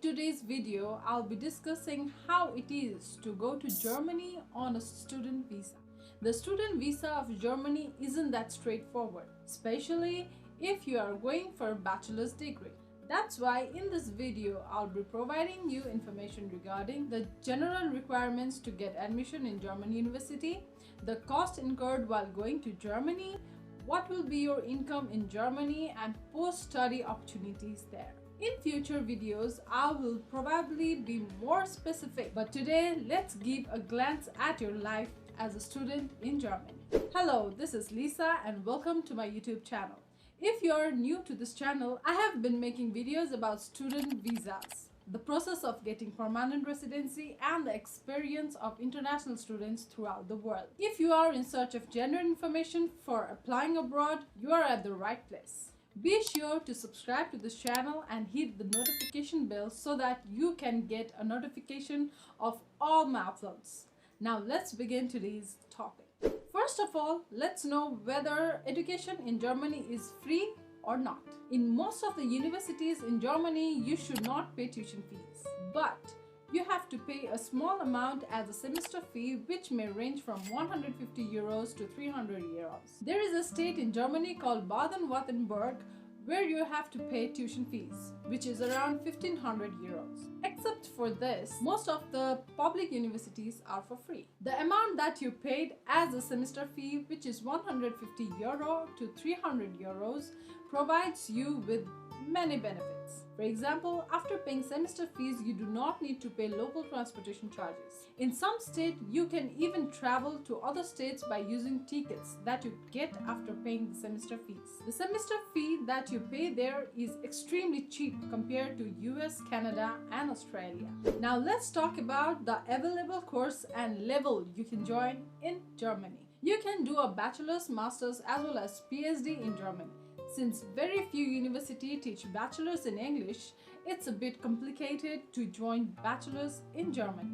today's video, I'll be discussing how it is to go to Germany on a student visa. The student visa of Germany isn't that straightforward, especially if you are going for a bachelor's degree. That's why in this video, I'll be providing you information regarding the general requirements to get admission in German university, the cost incurred while going to Germany, what will be your income in Germany, and post-study opportunities there. In future videos, I will probably be more specific, but today let's give a glance at your life as a student in Germany. Hello, this is Lisa and welcome to my YouTube channel. If you are new to this channel, I have been making videos about student visas, the process of getting permanent residency, and the experience of international students throughout the world. If you are in search of genuine information for applying abroad, you are at the right place. Be sure to subscribe to this channel and hit the notification bell so that you can get a notification of all my uploads. Now let's begin today's topic. First of all, let's know whether education in Germany is free or not. In most of the universities in Germany, you should not pay tuition fees, but you have to pay a small amount as a semester fee, which may range from 150 euros to 300 euros. There is a state in Germany called Baden-Württemberg where you have to pay tuition fees, which is around 1500 euros. Except for this, most of the public universities are for free. The amount that you paid as a semester fee, which is 150 euro to 300 euros, provides you with many benefits. For example, after paying semester fees, you do not need to pay local transportation charges. In some states, you can even travel to other states by using tickets that you get after paying the semester fees. The semester fee that you pay there is extremely cheap compared to US, Canada, and Australia. Now let's talk about the available course and level you can join in Germany. You can do a bachelor's, master's, as well as PhD in Germany. Since very few universities teach bachelor's in English, it's a bit complicated to join bachelor's in Germany.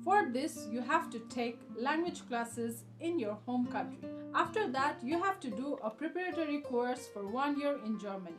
For this, you have to take language classes in your home country. After that, you have to do a preparatory course for 1 year in Germany.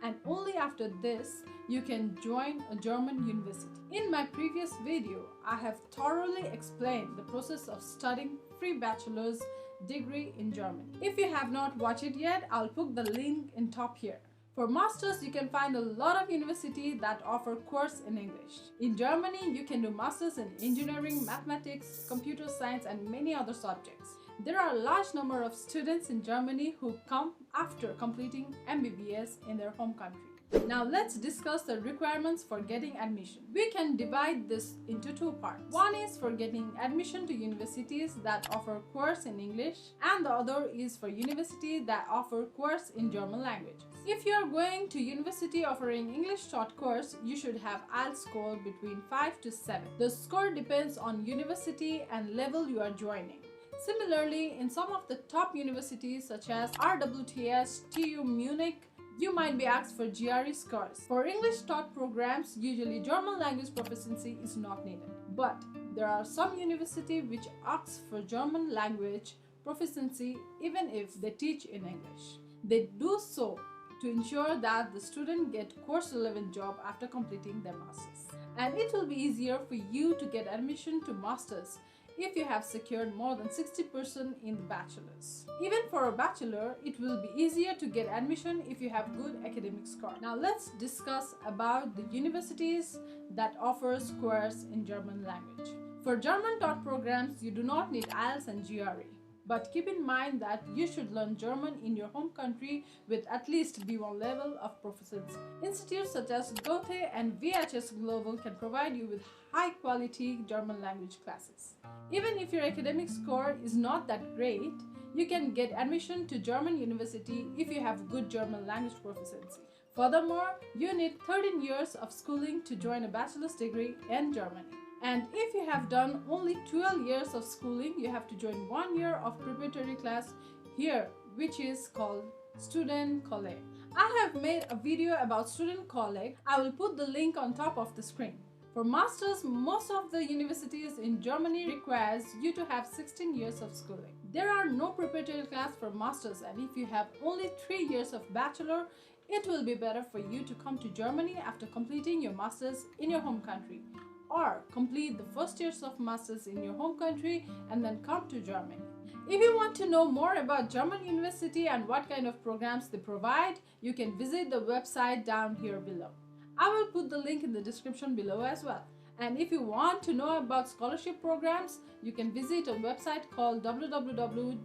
And only after this, you can join a German university. In my previous video, I have thoroughly explained the process of studying free bachelor's degree in Germany. If you have not watched it yet, I'll put the link in top here. For masters, you can find a lot of universities that offer course in English. In Germany, you can do masters in engineering, mathematics, computer science, and many other subjects. There are a large number of students in Germany who come after completing MBBS in their home country. Now let's discuss the requirements for getting admission. We can divide this into two parts. One is for getting admission to universities that offer course in English, and the other is for universities that offer course in German language. If you are going to university offering English taught course, you should have IELTS score between 5 to 7. The score depends on university and level you are joining. Similarly, in some of the top universities such as RWTS, TU Munich, you might be asked for GRE scores. For English taught programs, usually German language proficiency is not needed. But there are some universities which ask for German language proficiency even if they teach in English. They do so to ensure that the student get course-relevant job after completing their masters. And it will be easier for you to get admission to masters if you have secured more than 60% in the bachelor's. Even for a bachelor, it will be easier to get admission if you have good academic score. Now let's discuss about the universities that offers course in German language. For German taught programs, you do not need IELTS and GRE. But keep in mind that you should learn German in your home country with at least B1 level of proficiency. Institutes such as Goethe and VHS Global can provide you with high-quality German language classes. Even if your academic score is not that great, you can get admission to German university if you have good German language proficiency. Furthermore, you need 13 years of schooling to join a bachelor's degree in Germany. And if you have done only 12 years of schooling, you have to join 1 year of preparatory class here, which is called Studentenkolleg. I have made a video about Studentenkolleg. I will put the link on top of the screen. For masters, most of the universities in Germany requires you to have 16 years of schooling. There are no preparatory class for masters, and if you have only 3 years of bachelor, it will be better for you to come to Germany after completing your masters in your home country, or complete the first years of masters in your home country and then come to Germany. If you want to know more about German University and what kind of programs they provide, you can visit the website down here below. I will put the link in the description below as well. And if you want to know about scholarship programs, you can visit a website called www.dad.de.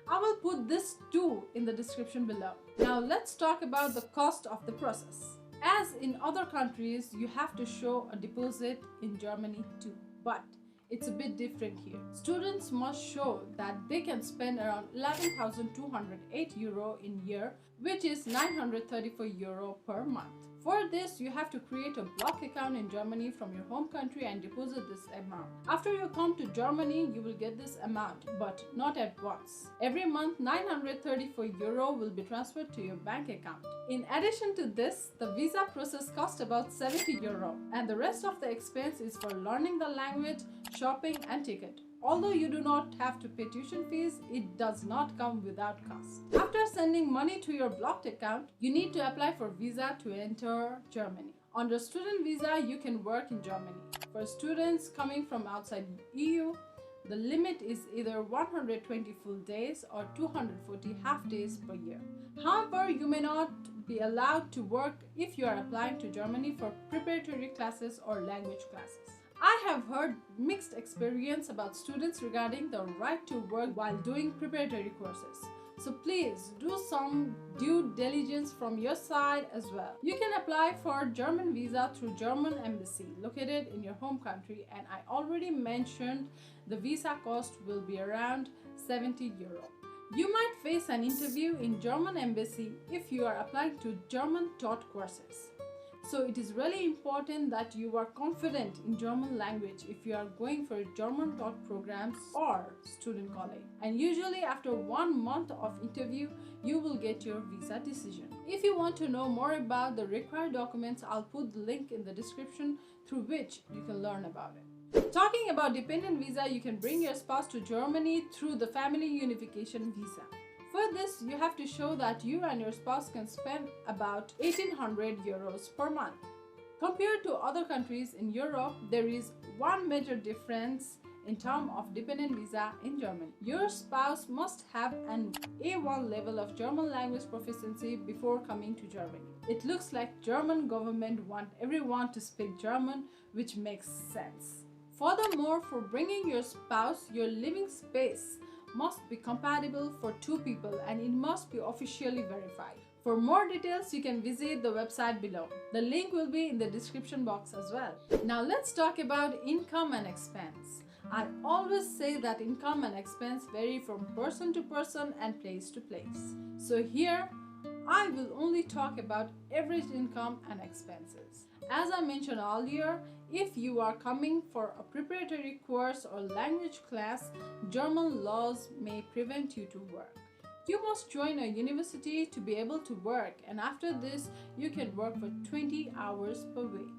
I will put this too in the description below. Now let's talk about the cost of the process. As in other countries, you have to show a deposit in Germany too, but it's a bit different here. Students must show that they can spend around 11,208 euro in year, which is 934 euro per month. For this, you have to create a block account in Germany from your home country and deposit this amount. After you come to Germany, you will get this amount, but not at once. Every month, 934 euro will be transferred to your bank account. In addition to this, the visa process costs about 70 euro, and the rest of the expense is for learning the language, shopping, and ticket. Although you do not have to pay tuition fees, it does not come without cost. After sending money to your blocked account, you need to apply for visa to enter Germany. Under student visa, you can work in Germany. For students coming from outside EU, the limit is either 120 full days or 240 half days per year. However, you may not be allowed to work if you are applying to Germany for preparatory classes or language classes. I have heard mixed experience about students regarding the right to work while doing preparatory courses. So please do some due diligence from your side as well. You can apply for German visa through German embassy located in your home country, and I already mentioned the visa cost will be around 70 euro. You might face an interview in German embassy if you are applying to German taught courses. So it is really important that you are confident in German language if you are going for German taught programs or student college. And usually after 1 month of interview, you will get your visa decision. If you want to know more about the required documents, I'll put the link in the description through which you can learn about it. Talking about dependent visa, you can bring your spouse to Germany through the family unification visa. For this, you have to show that you and your spouse can spend about 1800 euros per month. Compared to other countries in Europe, there is one major difference in terms of dependent visa in Germany. Your spouse must have an A1 level of German language proficiency before coming to Germany. It looks like German government want everyone to speak German, which makes sense. Furthermore, for bringing your spouse, your living space must be compatible for 2 people and it must be officially verified. For more details, you can visit the website below. The link will be in the description box as well. Now let's talk about income and expense. I always say that income and expense vary from person to person and place to place. So here, I will only talk about average income and expenses. As I mentioned earlier, if you are coming for a preparatory course or language class, German laws may prevent you to work. You must join a university to be able to work, and after this, you can work for 20 hours per week.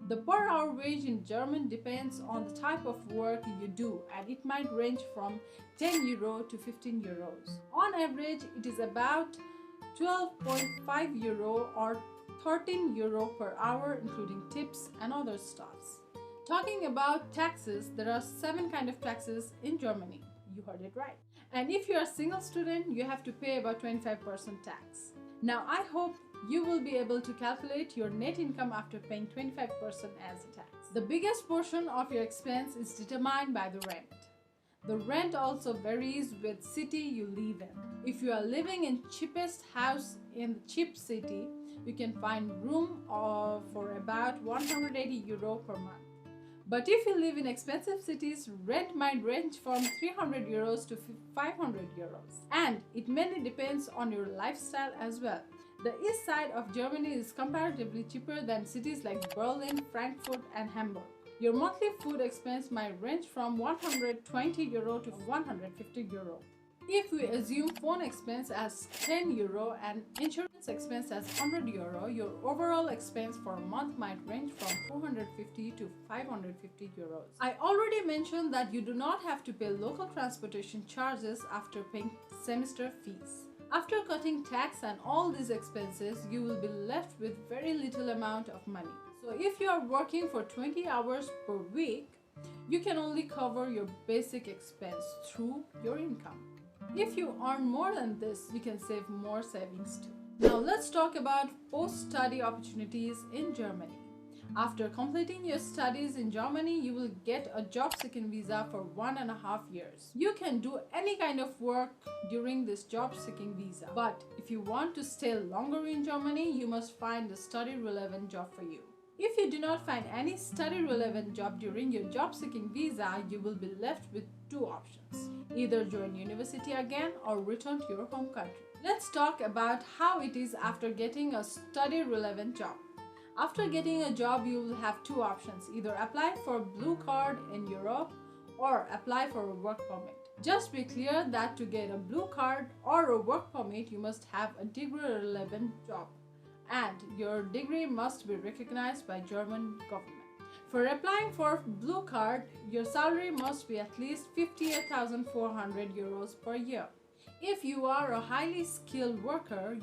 The per hour wage in German depends on the type of work you do, and it might range from 10 euro to 15 euros. On average, it is about 12.5 euro or 13 euro per hour, including tips and other stuffs. Talking about taxes, there are 7 kinds of taxes in Germany. You heard it right. And if you are a single student, you have to pay about 25% tax. Now, I hope you will be able to calculate your net income after paying 25% as a tax. The biggest portion of your expense is determined by the rent. The rent also varies with city you live in. If you are living in cheapest house in the cheap city, you can find room for about 180 euro per month. But if you live in expensive cities, rent might range from 300 euros to 500 euros. And it mainly depends on your lifestyle as well. The east side of Germany is comparatively cheaper than cities like Berlin, Frankfurt, and Hamburg. Your monthly food expense might range from 120 euro to 150 euro. If we assume phone expense as 10 euro and insurance expense as 100 euro, your overall expense for a month might range from 450 to 550 euros. I already mentioned that you do not have to pay local transportation charges after paying semester fees. After cutting tax and all these expenses, you will be left with very little amount of money. So if you are working for 20 hours per week, you can only cover your basic expense through your income. If you earn more than this, you can save more savings too. Now let's talk about post-study opportunities in Germany. After completing your studies in Germany, you will get a job-seeking visa for 1.5 years. You can do any kind of work during this job-seeking visa. But if you want to stay longer in Germany, you must find a study-relevant job for you. If you do not find any study-relevant job during your job-seeking visa, you will be left with two options. Either join university again or return to your home country. Let's talk about how it is after getting a study-relevant job. After getting a job, you will have two options. Either apply for a blue card in Europe or apply for a work permit. Just be clear that to get a blue card or a work permit, you must have a degree-relevant job, and your degree must be recognized by German government. For applying for blue card, your salary must be at least 58,400 euros per year. If you are a highly skilled worker,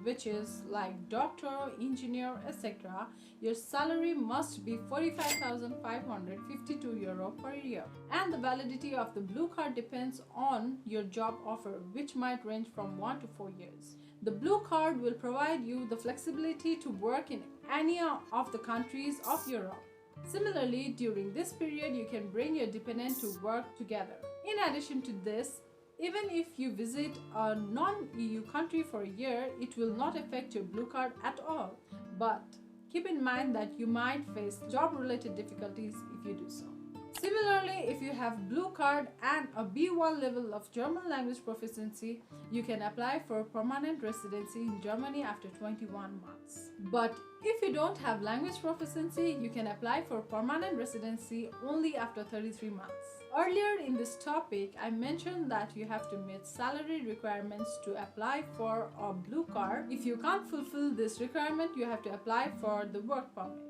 which is like doctor, engineer, etc., your salary must be 45,552 euro per year. And the validity of the blue card depends on your job offer, which might range from 1 to 4 years. The blue card will provide you the flexibility to work in any of the countries of Europe. Similarly, during this period, you can bring your dependent to work together. In addition to this, even if you visit a non-EU country for a year, it will not affect your blue card at all. But keep in mind that you might face job-related difficulties if you do so. Similarly, if you have blue card and a B1 level of German language proficiency, you can apply for permanent residency in Germany after 21 months. But if you don't have language proficiency, you can apply for permanent residency only after 33 months. Earlier in this topic, I mentioned that you have to meet salary requirements to apply for a blue card. If you can't fulfill this requirement, you have to apply for the work permit.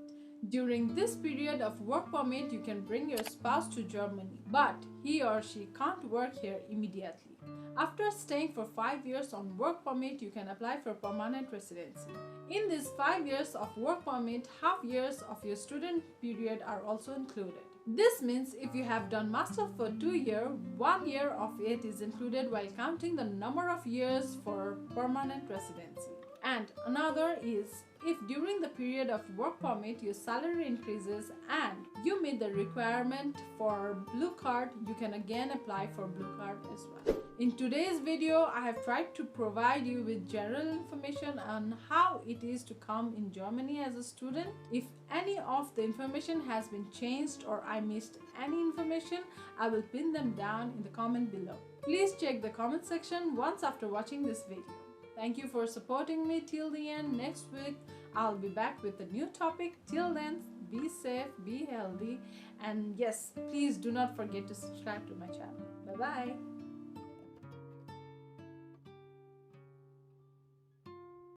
During this period of work permit, you can bring your spouse to Germany, but he or she can't work here immediately. After staying for 5 years on work permit, you can apply for permanent residency. In these 5 years of work permit, half years of your student period are also included. This means if you have done master for 2 years, 1 year of it is included while counting the number of years for permanent residency. And another is, if during the period of work permit your salary increases and you meet the requirement for blue card, you can again apply for blue card as well. In today's video, I have tried to provide you with general information on how it is to come in Germany as a student. If any of the information has been changed or I missed any information, I will pin them down in the comment below. Please check the comment section once after watching this video. Thank you for supporting me till the end. Next week, I'll be back with a new topic. Till then, be safe, be healthy, and yes, please do not forget to subscribe to my channel. Bye-bye.